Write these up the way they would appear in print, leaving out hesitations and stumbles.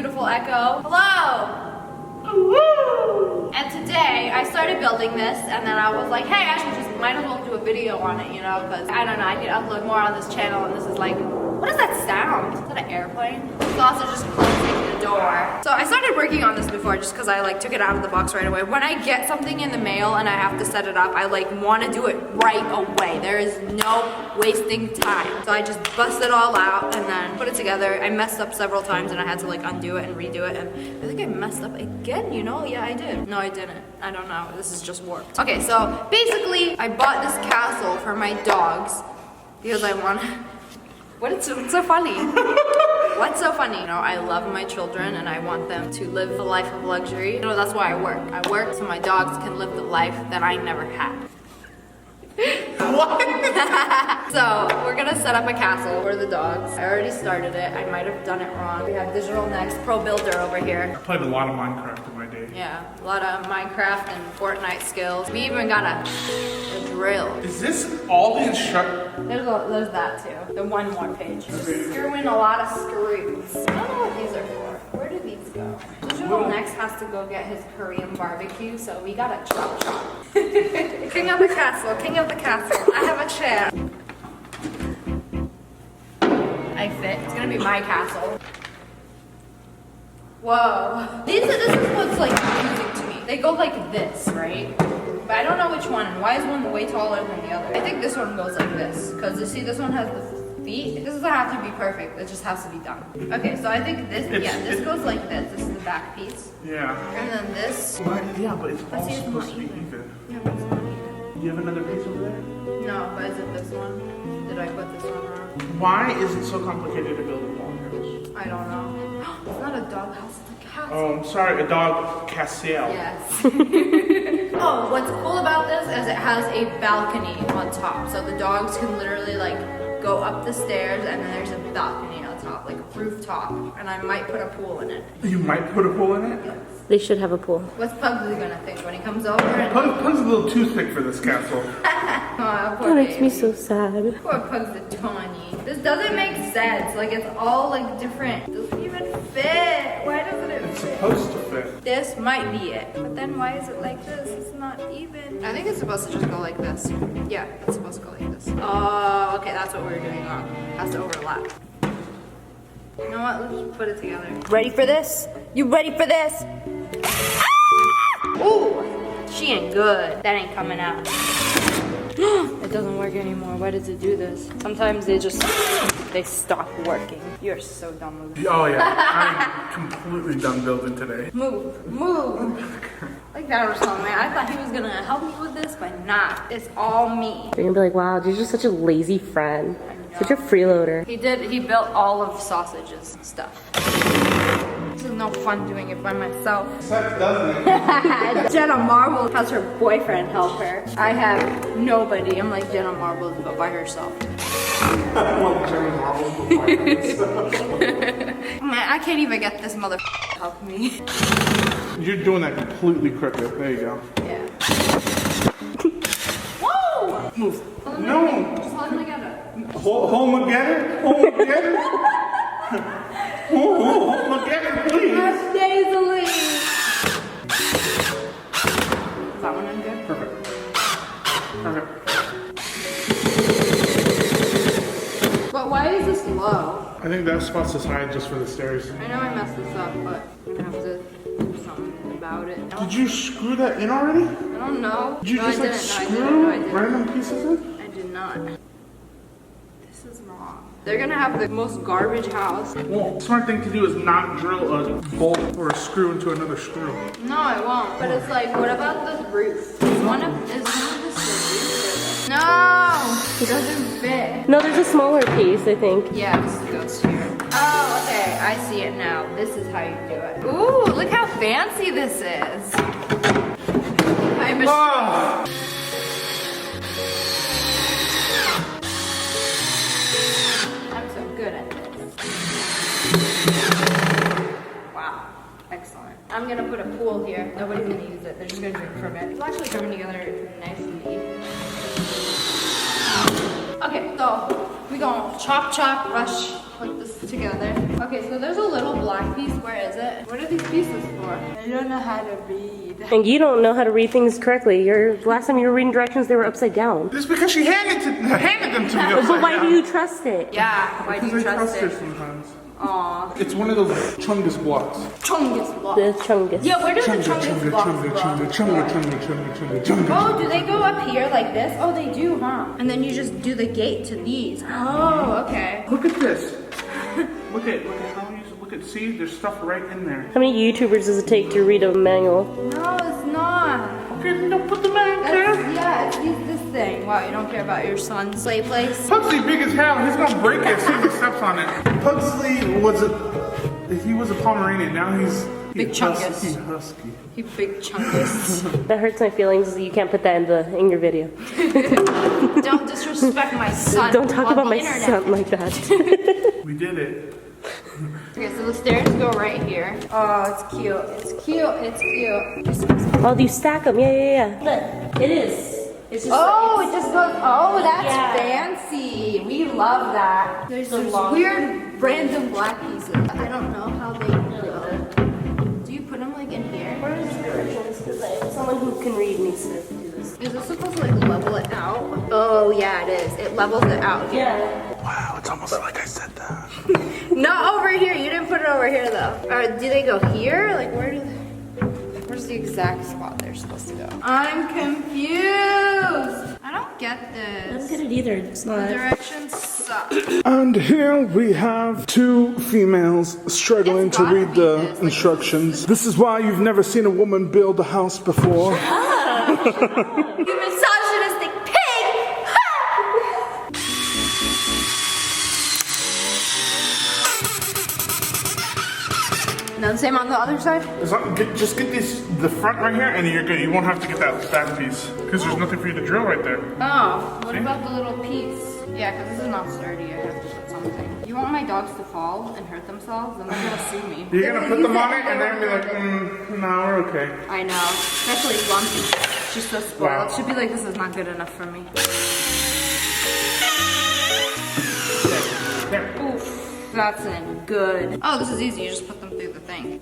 beautiful echo. Hello! And today I started building this, and then I was like, hey, I should just might as well do a video on it, you know, because I don't know, I need to upload more on this channel, and this is like, what is that sound? Is that an airplane? It's also just closing the door. So I started working on this before just because I like took it out of the box right away. When I get something in the mail and I have to set it up, I like want to do it right away. There is no wasting time. So I just bust it all out and then put it together. I messed up several times and I had to like undo it and redo it, and I think I messed up again, you know? Yeah, I did. No, I didn't. I don't know. This is just warped. Okay, so basically I bought this castle for my dogs because I want to... What's so funny? What's so funny? You know, I love my children and I want them to live the life of luxury. You know, that's why I work. I work so my dogs can live the life that I never had. What? So we're gonna set up a castle for the dogs. I already started it. I might have done it wrong. We have Digital Next Pro Builder over here. I played a lot of Minecraft in my day. Yeah, a lot of Minecraft and Fortnite skills. We even got a drill. Is this all the instructions? There's that too. The one more page. Just screw in a lot of screws. I don't know what these are for. Where do these go? Digital Next has to go get his Korean barbecue, so we gotta chop chop. King of the castle, king of the castle. I have a chair. I fit. It's gonna be my castle. Whoa. This is what's like confusing to me. They go like this, right? But I don't know which one. And why is one way taller than the other? I think this one goes like this. Because you see, this one has the feet. It doesn't have to be perfect. It just has to be done. Okay, so I think this, this goes like this. This is the back piece. Yeah. And then this. What? Yeah, but it's all see, it's supposed not to be even. even. Yeah, but it's not even. Do you have another piece over there? No, but is it this one? Did I put this one wrong? Why is it so complicated to build a wall house? I don't know. It's not a dog house, it's a castle. Oh, I'm sorry, a dog castle. Yes. Oh, what's cool about this is it has a balcony on top. So the dogs can literally like go up the stairs and then there's a balcony on top, like a rooftop. And I might put a pool in it. You might put a pool in it? Yes. They should have a pool. What's Pugsley gonna think when he comes over? And Pug's a little too thick for this castle. oh, poor That makes baby. me so sad. Poor Pug's the tawny. This doesn't make sense. Like it's all like different. It doesn't even fit. Why doesn't it It's fit? supposed to fit. This might be it. But then why is it like this? It's not even. I think it's supposed to just go like this. Yeah, it's supposed to go like this. Oh, okay, that's what we're doing wrong. It has to overlap. You know what? Let's just put it together. Ready for this? You ready for this? Ooh, she ain't good. That ain't coming out. It doesn't work anymore. Why does it do this? Sometimes they stop working. You're so dumb. Oh yeah, I'm completely done building today. Move, move. Like that or something, man. I thought he was gonna help me with this, but not. It's all me. You're gonna be like, wow, you're just such a lazy friend. Such a freeloader. He built all of Sausage's stuff. This is no fun doing it by myself. Sex doesn't it? Jenna Marbles has her boyfriend help her. I have nobody. I'm like Jenna Marbles, but by herself. Man, I can't even get this mother to help me. You're doing that completely crooked. There you go. Yeah. Whoa! Move. No! Just hold them together. Hold together? Hold together? Hold together, please. That's Daisy. Is that one in good? Perfect. Perfect. But why is this low? I think that spot's as high just for the stairs. I know I messed this up, but I'm gonna have to do something about it. Did you screw that in already? I don't know. Did you No, just I like didn't. screw No, I didn't. random pieces in? I did not. This is wrong. They're gonna have the most garbage house. Well, smart thing to do is not drill a bolt or a screw into another screw. No, I won't. But it's like, what about the roof? Is one of this the roof? No! It doesn't fit. No, there's a smaller piece, I think. Yeah, this goes here. Oh, okay. I see it now. This is how you do it. Ooh, look how fancy this is. I'm Ah! so good at this. Wow. Excellent. I'm gonna put a pool here. Nobody's gonna use it. They're just gonna drink from it. It's actually coming together nicely. Okay, so we're gonna chop, rush, put this together. Okay, so there's a little black piece. Where is it? What are these pieces for? I don't know how to read. And you don't know how to read things correctly. Last time you were reading directions, they were upside down. It's because she handed them to me upside But why down. do you trust it? Yeah, why do you trust her it? sometimes. Aw. It's one of those chungus blocks. Chungus block. The chungus. Yeah, where do the Chunga, chungus chunga, blocks chunga, go? chunga, chunga, chunga, chunga, chunga, chunga. Oh, do they go up here like this? Oh, they do, huh? And then you just do the gate to these. Oh, okay. Look at this. Look at how you look at. See, there's stuff right in there. How many YouTubers does it take to read a manual? No, it's not. Okay, then don't put the man in there. Yeah, it's this thing. Wow, you don't care about your son's play place? Pugsley big as hell. He's gonna break it as soon as he steps on it. Pugsley was a Pomeranian. Now he's Big chungus. husky. You big chungus. That hurts my feelings. You can't put that in your video. Don't disrespect my son. Don't talk on about the my internet. son like that. We did it. Okay, so the stairs go right here. Oh, it's cute. It's cute. It's cute. Oh, you stack them. Yeah. Look, it is. It's just. Oh, it just goes. Oh, that's Yeah. fancy. We love that. There's weird random black pieces. I don't know how they go. Do you put them like in here? Where is directions? Because someone who can read needs to do this. Is this supposed to like level it out? Oh yeah, it is. It levels it out. Yeah. Wow, it's almost like I said that. Not over here. You didn't put it over here though. Or do they go here? Like where do they? Where's the exact spot they're supposed to go? I'm confused. I don't get I this. don't get it either. It's The not. directions suck. And here we have two females struggling It's to gotta read be the this, like, instructions. This is why you've never seen a woman build a house before. You misogynistic pig! And then same on the other side? Just get the front right here, and you're good. You won't have to get that back piece because there's nothing for you to drill right there. Oh, what about the little piece? Yeah, because this is not sturdy. I have to put something. You want my dogs to fall and hurt themselves? Then they're gonna sue me. You're gonna put them on it, and then be like, no, we're okay. I know, especially Lumpy. She's so spoiled. Wow. She'd be like, this is not good enough for me. There. Oof, that's in good. Oh, this is easy. You just put them through the thing.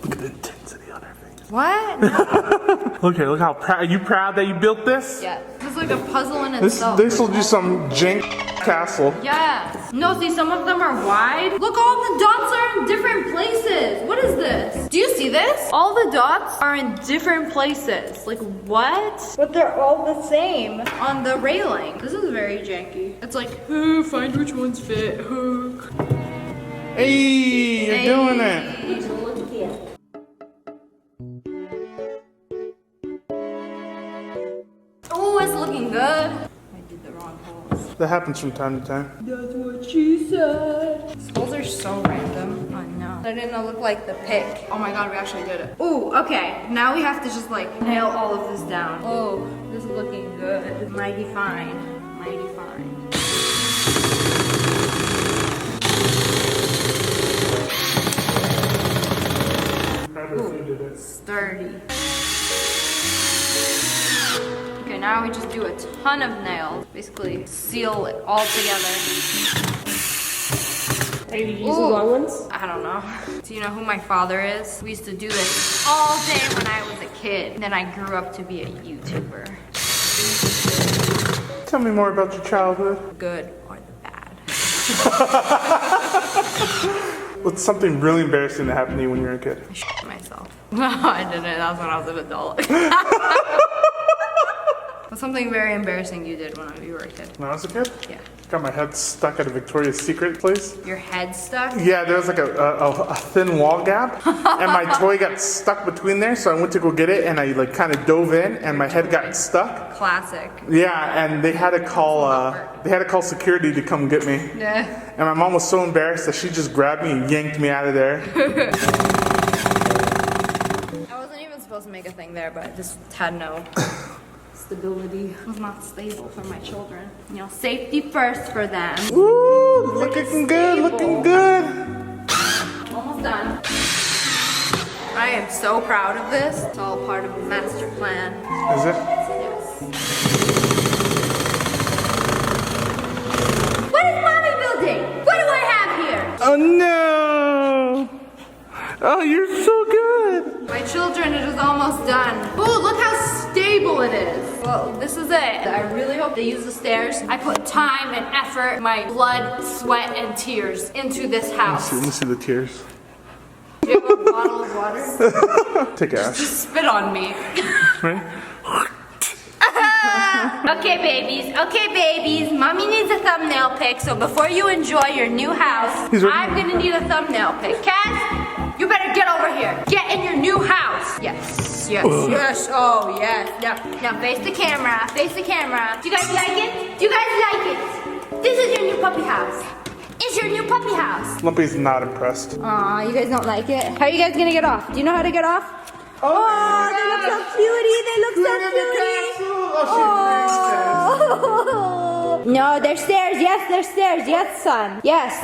Look at the intensity on her face. What? No. Look how proud. Are you proud that you built this? Yeah, this is like a puzzle in itself. This will do some jank castle. Yes. No, see, some of them are wide. Look, all the dots are in different places. What is this? Do you see this? All the dots are in different places. Like, what? But they're all the same on the railing. This is very janky. It's like, find which ones fit. Hey, you're doing it. Oh, it's looking good. I did the wrong holes. That happens from time to time. That's what she said. These holes are so random. I know. That didn't look like the pick. Oh my god, we actually did it. Ooh, okay. Now we have to just like nail all of this down. Oh, this is looking good. Mighty fine. Mighty fine. Sturdy. Okay, now we just do a ton of nails. Basically, seal it all together. Are you using long ones? I don't know. Do you know who my father is? We used to do this all day when I was a kid. Then I grew up to be a YouTuber. Tell me more about your childhood. Good or the bad. What's something really embarrassing that happened to you when you were a kid? I shit myself. No, I didn't. That was when I was an adult. What's something very embarrassing you did when you were a kid? When I was a kid? Yeah. Got my head stuck at a Victoria's Secret place. Your head stuck? Yeah, there was like a thin wall gap, and my toy got stuck between there. So I went to go get it, and I like kind of dove in, and my head got stuck. Classic. Yeah, and they had to call security to come get me. Yeah. And my mom was so embarrassed that she just grabbed me and yanked me out of there. I wasn't even supposed to make a thing there, but I just had no stability. It was not stable for my children. You know, safety first for them. Woo! Looking good, looking good. Almost done. I am so proud of this. It's all part of the master plan. Is it? Yes. What is mommy building? Oh no! Oh, you're so good! My children, it is almost done. Oh, look how stable it is. Well, this is it. I really hope they use the stairs. I put time and effort, my blood, sweat, and tears into this house. Let me see the tears. Do you have a bottle of water? Take Ash. Just spit on me. Right? Okay, babies. Mommy needs a thumbnail pic, so before you enjoy your new house, I'm gonna need a thumbnail pic. Cass, you better get over here. Get in your new house. Yes. Oh, yes. Now face the camera. Do you guys like it? This is your new puppy house. It's your new puppy house. Lumpy's not impressed. Aw, you guys don't like it? How are you guys gonna get off? Do you know how to get off? Oh, they look so cutie. Oh. No, there's stairs. Yes, there's stairs. Yes, son. Yes.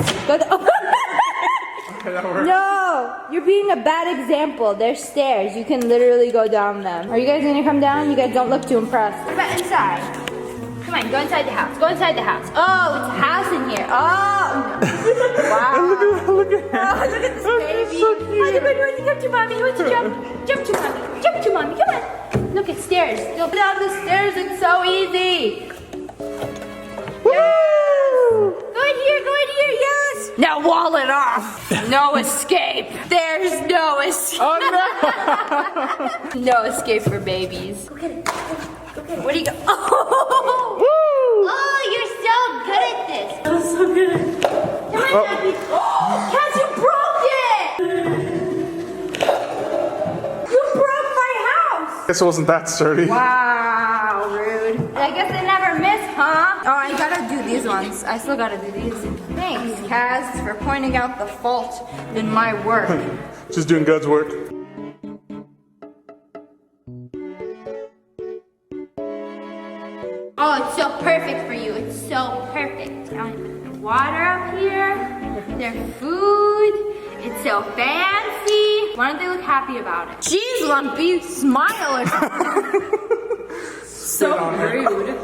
No, you're being a bad example. There's stairs. You can literally go down them. Are you guys gonna come down? You guys don't look too impressed. Come on, inside. Come on, go inside the house. Oh, it's a house in here. Oh, no. Wow. Look at Oh, look at this baby. So cute. Oh, you want to come to mommy? You want to jump? Jump to mommy. Come on. Look at stairs. Go down the stairs. It's so easy. Yes. Go in here. Yes. Now wall it off. No escape. There's no escape. Oh no! No escape for babies. Go get it. Where do you go? Oh, you're so good at this. I'm so good. Come on, Abby. Cass, you broke it! You broke my house! Guess it wasn't that sturdy. Wow, rude. I guess they never miss, huh? Oh, I gotta do these ones. I still gotta do these. Thanks, Cass, for pointing out the fault in my work. Just doing God's work. Oh, it's so perfect for you. It's so perfect. Water up here, their food. It's so fancy. Why don't they look happy about it? Jeez, Lumpy, smile or something. So rude.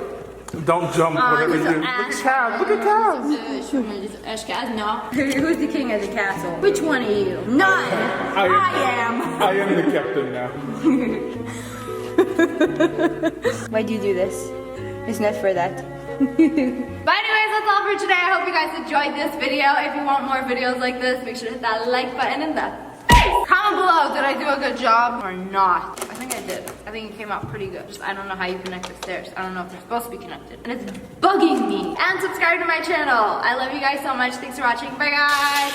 Don't jump, whatever you do. Look at cows. Look at cows. No. Who's the king of the castle? Which one are you? None. I am. I am the captain now. Why'd you do this? It's not for that. But anyways, that's all for today. I hope you guys enjoyed this video. If you want more videos like this, make sure to hit that like button in the face. Comment below, did I do a good job or not? I think I did. I think it came out pretty good. Just, I don't know how you connect the stairs. I don't know if they're supposed to be connected. And it's bugging me. And subscribe to my channel. I love you guys so much. Thanks for watching. Bye guys.